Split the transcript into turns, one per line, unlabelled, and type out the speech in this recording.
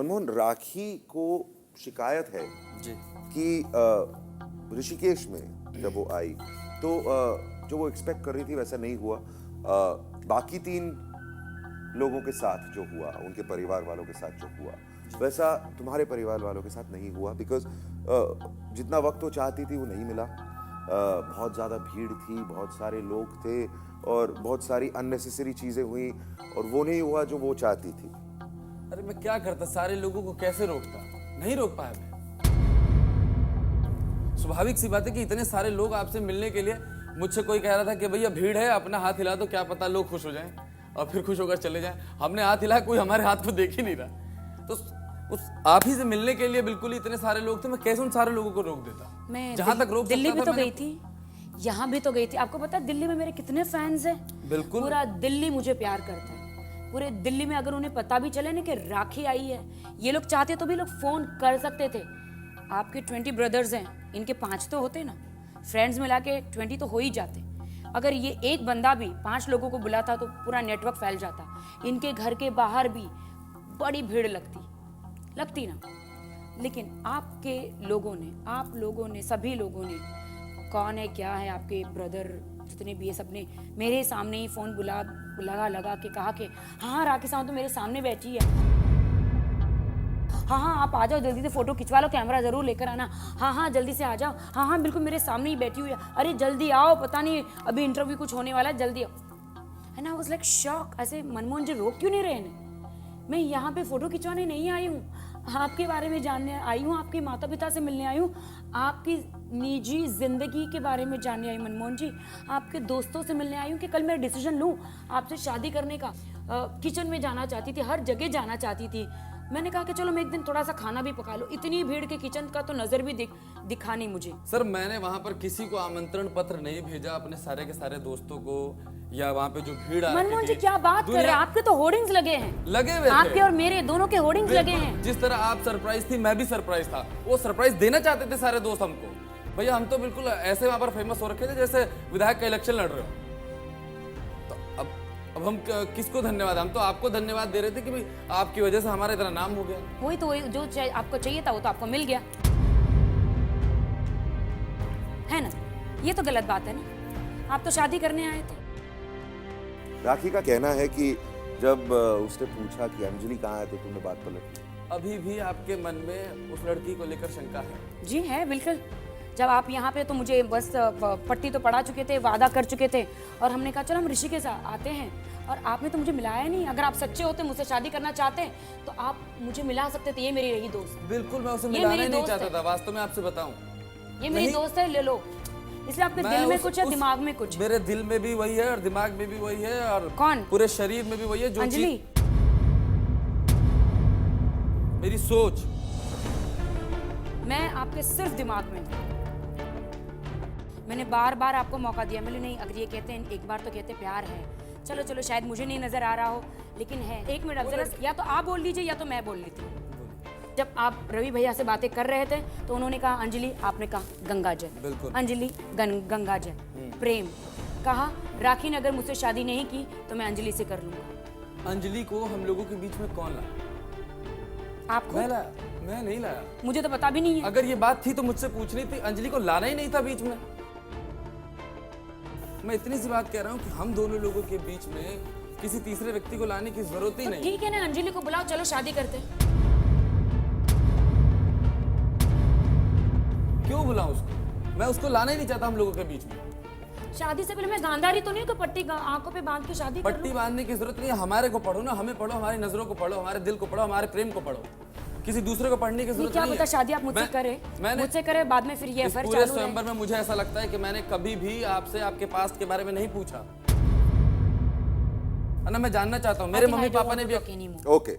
मनमोहन, राखी को शिकायत है
जी
कि ऋषिकेश में जब वो आई तो जो वो एक्सपेक्ट कर रही थी वैसा नहीं हुआ। बाकी 3 लोगों के साथ जो हुआ, उनके परिवार वालों के साथ जो हुआ, वैसा तुम्हारे परिवार वालों के साथ नहीं हुआ। बिकॉज जितना वक्त वो चाहती थी वो नहीं मिला। बहुत ज़्यादा भीड़ थी, बहुत सारे लोग थे और बहुत सारी अननेसेसरी चीज़ें हुई और वो नहीं हुआ जो वो चाहती थी।
अरे मैं क्या करता, सारे लोगों को कैसे रोकता, नहीं रोक पाया मैं। स्वाभाविक सी बात है कि इतने सारे लोग आपसे मिलने के लिए, मुझसे कोई कह रहा था कि भैया भीड़ है, अपना हाथ हिला दो, क्या पता लोग खुश हो जाएं और फिर खुश होकर चले जाएं। हमने हाथ हिलाया, कोई हमारे हाथ को देख ही नहीं रहा। तो उस आप ही से मिलने के लिए बिल्कुल ही इतने सारे लोग थे, मैं कैसे उन सारे लोगों को रोक देता।
मैं
जहां तक रोक
दिल्ली
सकता
भी
था
तो गई थी, यहाँ भी तो गई थी। आपको पता है दिल्ली में मेरे कितने फैंस हैं?
बिल्कुल।
पूरा दिल्ली मुझे प्यार करता है। पूरे दिल्ली में अगर उन्हें पता भी चले ना कि राखी आई है, ये लोग चाहते तो भी लोग फोन कर सकते थे। आपके 20 ब्रदर्स हैं, इनके 5 तो होते ना, फ्रेंड्स मिला के 20 तो हो ही जाते। अगर ये एक बंदा भी 5 लोगों को बुलाता तो पूरा नेटवर्क फैल जाता। इनके घर के बाहर भी बड़ी भीड़ लगती ना। लेकिन आपके लोगों ने, आप लोगों ने, सभी लोगों ने, कौन है क्या है, आपके ब्रदर जितने भी ये सब ने मेरे सामने ही फोन लगा के कहा कि हाँ राखी साहब तो मेरे सामने बैठी है, हाँ आप आ जाओ जल्दी से, फोटो खिंचवा लो, कैमरा जरूर लेकर आना, हाँ जल्दी से आ जाओ, हाँ बिल्कुल मेरे सामने ही बैठी हुई है, अरे जल्दी आओ, पता नहीं अभी इंटरव्यू कुछ होने वाला है, जल्दी आओ। है ना, वाज लाइक शॉक। ऐसे मनमोहन जी रोक क्यों नहीं रहे हैं? मैं यहाँ पे फोटो खिंचवाने नहीं आई हूँ, आपके बारे में जानने आई हूँ, आपके माता पिता से मिलने आई हूँ, आपकी निजी जिंदगी के बारे में जानने आई। मनमोहन जी, आपके दोस्तों से मिलने आई हूँ कि कल मैं डिसीजन लूँ आपसे शादी करने का। किचन में जाना चाहती थी, हर जगह जाना चाहती थी। मैंने कहा कि चलो मैं एक दिन थोड़ा सा खाना भी पका लो। इतनी भीड़ के किचन का तो नजर भी दिखा नहीं मुझे।
सर मैंने वहां पर किसी को आमंत्रण पत्र नहीं भेजा, अपने सारे के सारे दोस्तों को, या वहाँ पे जो भीड़ आ
मनमोहन जी क्या बात कर रहे हैं? आपके तो होर्डिंग्स लगे हैं,
लगे हुए थे।
आपके और मेरे दोनों के होर्डिंग्स लगे हैं।
जिस तरह आप सरप्राइज थी, मैं भी सरप्राइज था। वो सरप्राइज देना चाहते थे सारे दोस्त हमको। भैया हम तो बिल्कुल ऐसे वहां पर फेमस हो रखे थे जैसे विधायक का इलेक्शन लड़ रहे हो। तो अब हम किसको धन्यवाद, हम तो आपको धन्यवाद दे रहे थे कि भाई आपकी वजह से हमारा इतना नाम हो गया।
वही तो, जो आपको चाहिए था वो तो आपको मिल गया, है ना? ये तो गलत बात है ना, आप तो शादी करने आए थे।
राखी का कहना है कि जब उसने पूछा कि अंजलि कहाँ है तो तुमने बात पलट दी।
अभी भी आपके मन में उस लड़की को लेकर शंका है?
जी है, बिल्कुल। जब आप यहाँ पे तो मुझे बस पट्टी तो पढ़ा चुके थे, वादा कर चुके थे, और हमने कहा चलो हम ऋषि के साथ आते हैं, और आपने तो मुझे मिलाया नहीं। अगर आप सच्चे होते, मुझसे शादी करना चाहते तो आप मुझे मिला सकते थे। ये मेरी रही दोस्त।
बिल्कुल, मैं उसे मिलाना ही नहीं चाहता था। वास्तव में आपसे बताऊं,
ये मेरी दोस्त है, ले लो। इसलिए आपके दिल में कुछ है, दिमाग में कुछ।
मेरे दिल में भी वही है और दिमाग में भी वही है, और
कौन?
पूरे शरीर में भी वही है। जो
अंजलि,
मेरी सोच।
मैं आपके सिर्फ दिमाग में हूं। मैंने बार बार आपको मौका दिया, मैंने नहीं, अगर ये कहते हैं एक बार तो कहते प्यार है, चलो शायद मुझे नहीं नजर आ रहा हो, लेकिन है। एक मिनट, अब जरा या तो आप बोल लीजिए या तो मैं बोल लेती हूँ। जब आप रवि भैया से बातें कर रहे थे तो उन्होंने कहा अंजलि, आपने कहा गंगा जल।
बिल्कुल।
अंजलि गंगा जल, प्रेम। कहा राखी ने अगर मुझसे शादी नहीं की तो मैं अंजलि से कर लूंगा।
अंजलि को हम लोगों के बीच में कौन लाया?
आपको?
मैं नहीं लाया।
मुझे तो पता भी नहीं है।
अगर ये बात थी तो मुझसे पूछनी थी। अंजलि को लाना ही नहीं था बीच में। मैं इतनी सी बात कह रहा हूँ कि हम दोनों लोगों के बीच में किसी तीसरे व्यक्ति को लाने की जरूरत ही नहीं।
ठीक है ना, अंजलि को बुलाओ, चलो शादी करते।
क्यों बुलाऊं उसको? मैं उसको लाना ही नहीं चाहता हम लोगों के बीच में।
शादी से पहले मैं गांधारी तो नहीं हूँ कि पट्टी आंखों पे बांध के शादी कर लूं?
पट्टी बांधने की जरूरत नहीं है। हमारे को पढ़ो ना, हमें पढ़ो, हमारी नजरों को पढ़ो, हमारे दिल को पढ़ो, हमारे प्रेम को पढ़ो। किसी दूसरे को पढ़ने की जरूरत
क्या
नहीं है।
पता शादी आप मुझसे करे, बाद में फिर ये अफेयर
पूरे
चालू
स्वयंवर में मुझे ऐसा लगता है कि मैंने कभी भी आपसे आपके पास्ट के बारे में नहीं पूछा। ना मैं जानना चाहता हूँ। मेरे मम्मी पापा ने भी।
ओके